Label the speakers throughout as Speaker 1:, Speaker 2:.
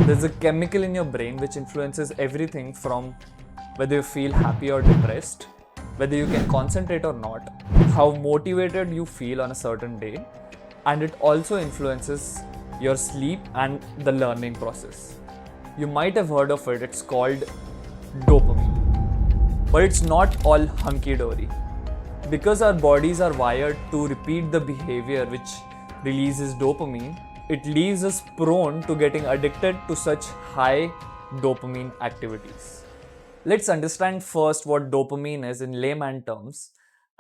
Speaker 1: There's a chemical in your brain which influences everything from whether you feel happy or depressed, whether you can concentrate or not, how motivated you feel on a certain day, and it also influences your sleep and the learning process. You might have heard of it, it's called dopamine. But it's not all hunky dory. Because our bodies are wired to repeat the behavior which releases dopamine, it leaves us prone to getting addicted to such high dopamine activities. Let's understand first what dopamine is in layman terms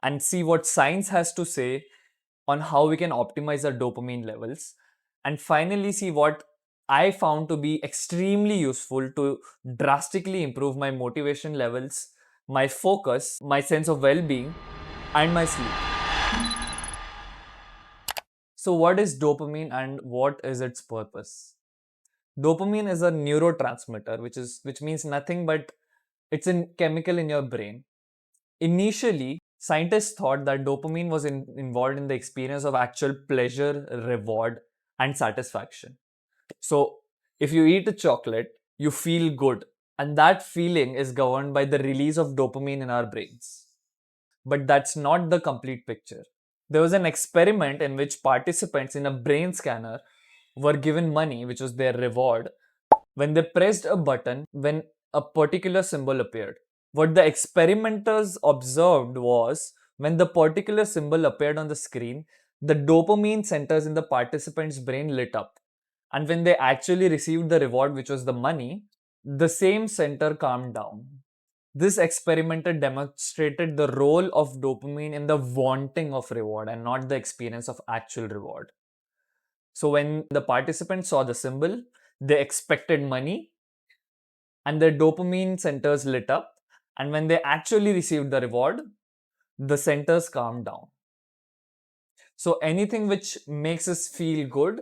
Speaker 1: and see what science has to say on how we can optimize our dopamine levels, and finally see what I found to be extremely useful to drastically improve my motivation levels, my focus, my sense of well being, and my sleep. So, what is dopamine and what is its purpose? Dopamine is a neurotransmitter, which means nothing but it's a chemical in your brain. Initially, scientists thought that dopamine was involved in the experience of actual pleasure, reward, and satisfaction. So, if you eat a chocolate, you feel good, and that feeling is governed by the release of dopamine in our brains. But that's not the complete picture. There was an experiment in which participants in a brain scanner were given money, which was their reward, when they pressed a button when a particular symbol appeared. What the experimenters observed was when the particular symbol appeared on the screen, the dopamine centers in the participant's brain lit up. And when they actually received the reward, which was the money, the same center calmed down. This experiment demonstrated the role of dopamine in the wanting of reward and not the experience of actual reward. So when the participants saw the symbol, they expected money and their dopamine centers lit up. And when they actually received the reward, the centers calmed down. So anything which makes us feel good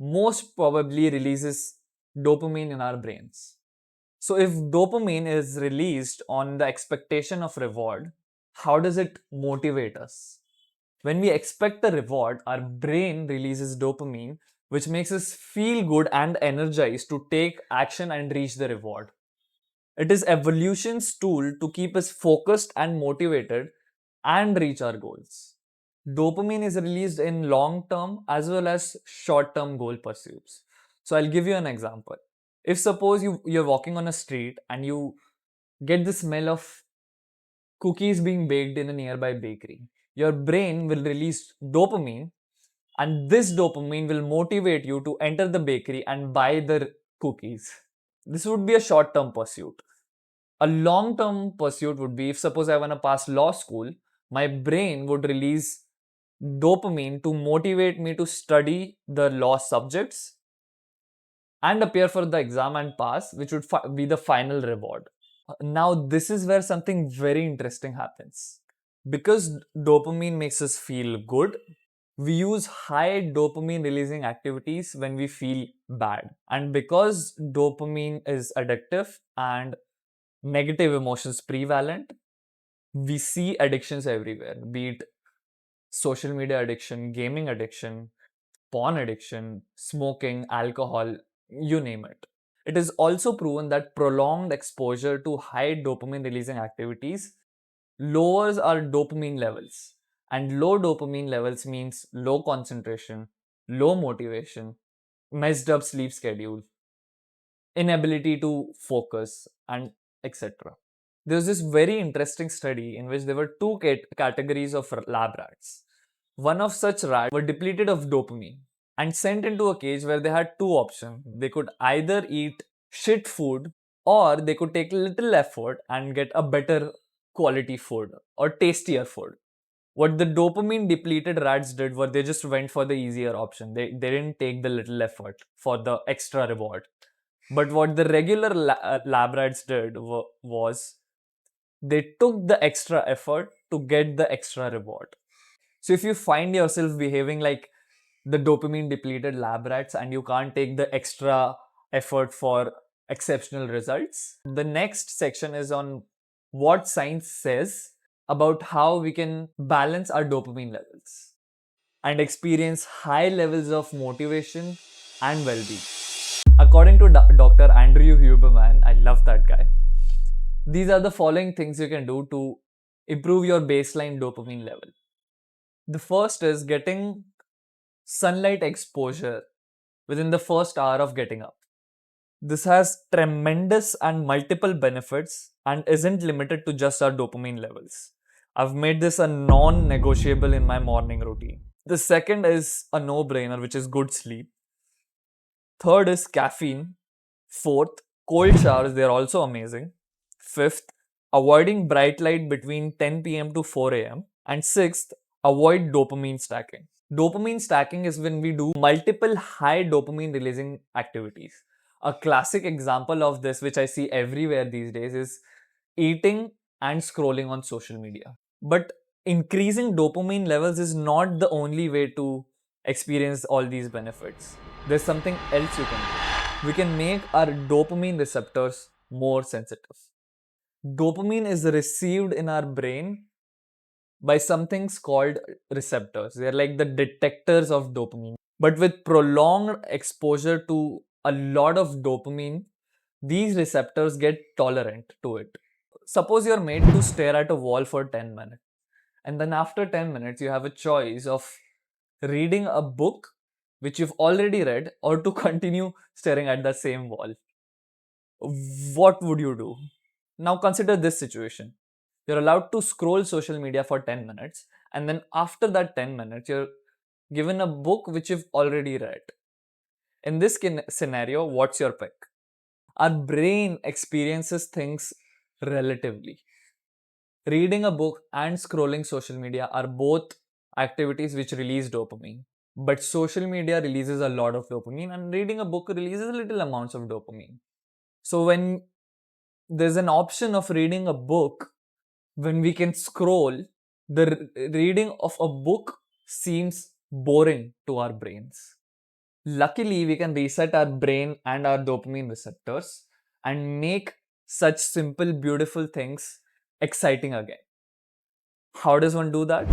Speaker 1: most probably releases dopamine in our brains. So if dopamine is released on the expectation of reward, how does it motivate us? When we expect a reward, our brain releases dopamine, which makes us feel good and energized to take action and reach the reward. It is evolution's tool to keep us focused and motivated and reach our goals. Dopamine is released in long term as well as short term goal pursuits. So I'll give you an example. If suppose you're walking on a street and you get the smell of cookies being baked in a nearby bakery, your brain will release dopamine, and this dopamine will motivate you to enter the bakery and buy the cookies. This would be a short term pursuit. A long term pursuit would be if suppose I want to pass law school, my brain would release dopamine to motivate me to study the law subjects and appear for the exam and pass, which would be the final reward. Now, this is where something very interesting happens. Because dopamine makes us feel good, we use high dopamine releasing activities when we feel bad. And because dopamine is addictive and negative emotions prevalent, we see addictions everywhere, be it social media addiction, gaming addiction, porn addiction, smoking, alcohol, you name it. It is also proven that prolonged exposure to high dopamine releasing activities lowers our dopamine levels. And low dopamine levels means low concentration, low motivation, messed up sleep schedule, inability to focus, and etc. There's this very interesting study in which there were two categories of lab rats. One of such rats were depleted of dopamine and sent into a cage where they had two options. They could either eat shit food or they could take little effort and get a better quality food or tastier food. What the dopamine depleted rats did was they just went for the easier option. They didn't take the little effort for the extra reward. But what the regular lab rats did was they took the extra effort to get the extra reward. So if you find yourself behaving like the dopamine depleted lab rats and you can't take the extra effort for exceptional results, the next section is on what science says about how we can balance our dopamine levels and experience high levels of motivation and well-being. According to Dr. Andrew Huberman, I love that guy. These are the following things you can do to improve your baseline dopamine level. The first is getting sunlight exposure within the first hour of getting up. This has tremendous and multiple benefits and isn't limited to just our dopamine levels. I've made this a non-negotiable in my morning routine. The second is a no-brainer, which is good sleep. Third is caffeine. Fourth, cold showers, they're also amazing. Fifth, avoiding bright light between 10 p.m. to 4 a.m. And sixth, avoid dopamine stacking. Dopamine stacking is when we do multiple high dopamine releasing activities. A classic example of this, which I see everywhere these days, is eating and scrolling on social media. But increasing dopamine levels is not the only way to experience all these benefits. There's something else you can do. We can make our dopamine receptors more sensitive. Dopamine is received in our brain by some things called receptors. They're like the detectors of dopamine. But with prolonged exposure to a lot of dopamine, these receptors get tolerant to it. Suppose you're made to stare at a wall for 10 minutes, and then after 10 minutes, you have a choice of reading a book which you've already read or to continue staring at the same wall. What would you do? Now consider this situation. You're allowed to scroll social media for 10 minutes, and then after that 10 minutes, you're given a book which you've already read. In this scenario, what's your pick? Our brain experiences things relatively. Reading a book and scrolling social media are both activities which release dopamine. But social media releases a lot of dopamine, and reading a book releases little amounts of dopamine. So when there's an option of reading a book, when we can scroll, the reading of a book seems boring to our brains. Luckily, we can reset our brain and our dopamine receptors and make such simple, beautiful things exciting again. How does one do that?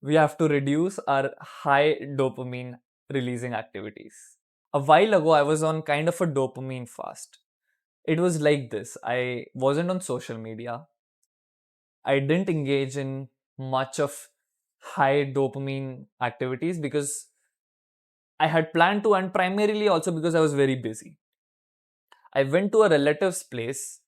Speaker 1: We have to reduce our high dopamine releasing activities. A while ago, I was on kind of a dopamine fast. It was like this. I wasn't on social media. I didn't engage in much of high dopamine activities because I had planned to, and primarily also because I was very busy. I went to a relative's place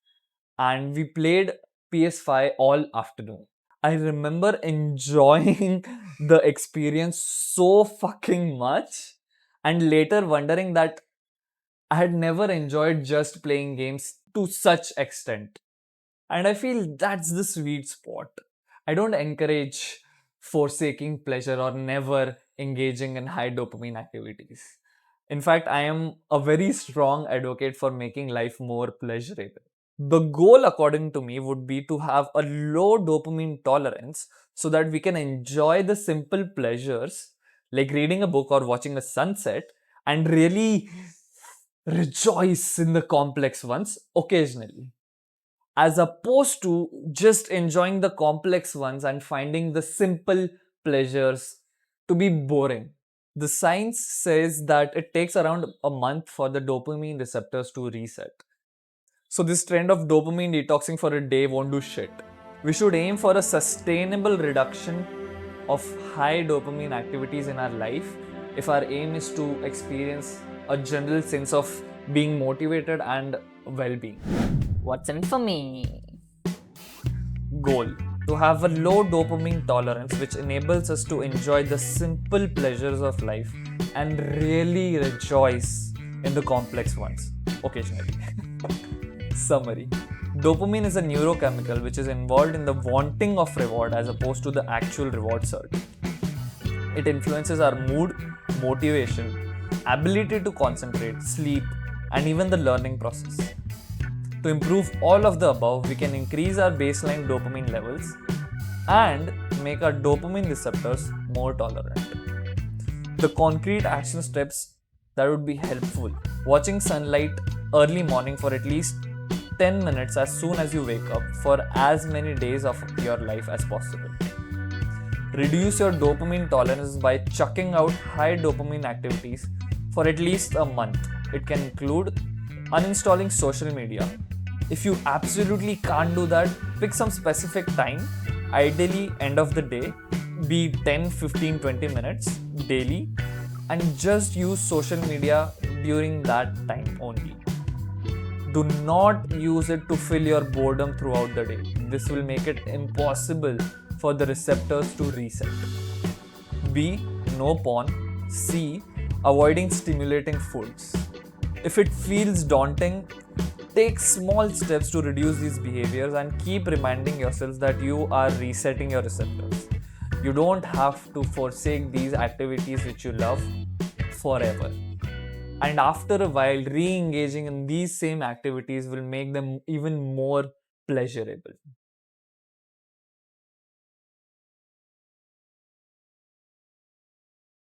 Speaker 1: and we played PS5 all afternoon. I remember enjoying the experience so fucking much, and later wondering that I had never enjoyed just playing games to such extent. And I feel that's the sweet spot. I don't encourage forsaking pleasure or never engaging in high dopamine activities. In fact, I am a very strong advocate for making life more pleasurable. The goal, according to me, would be to have a low dopamine tolerance so that we can enjoy the simple pleasures like reading a book or watching a sunset and really rejoice in the complex ones occasionally, as opposed to just enjoying the complex ones and finding the simple pleasures to be boring. The science says that it takes around a month for the dopamine receptors to reset. So this trend of dopamine detoxing for a day won't do shit. We should aim for a sustainable reduction of high dopamine activities in our life if our aim is to experience a general sense of being motivated and well-being.
Speaker 2: What's in it for me?
Speaker 1: Goal: to have a low dopamine tolerance which enables us to enjoy the simple pleasures of life and really rejoice in the complex ones occasionally. Summary: dopamine is a neurochemical which is involved in the wanting of reward as opposed to the actual reward search. It influences our mood, motivation, ability to concentrate, sleep, and even the learning process. To improve all of the above, we can increase our baseline dopamine levels and make our dopamine receptors more tolerant. The concrete action steps that would be helpful: watching sunlight early morning for at least 10 minutes as soon as you wake up for as many days of your life as possible. Reduce your dopamine tolerance by chucking out high dopamine activities for at least a month. It can include uninstalling social media. If you absolutely can't do that, pick some specific time, ideally end of the day, be 10, 15, 20 minutes daily, and just use social media during that time only. Do not use it to fill your boredom throughout the day. This will make it impossible for the receptors to reset. B. No porn. C. Avoiding stimulating foods. If it feels daunting, take small steps to reduce these behaviors and keep reminding yourself that you are resetting your receptors. You don't have to forsake these activities which you love forever. And after a while, re engaging in these same activities will make them even more pleasurable.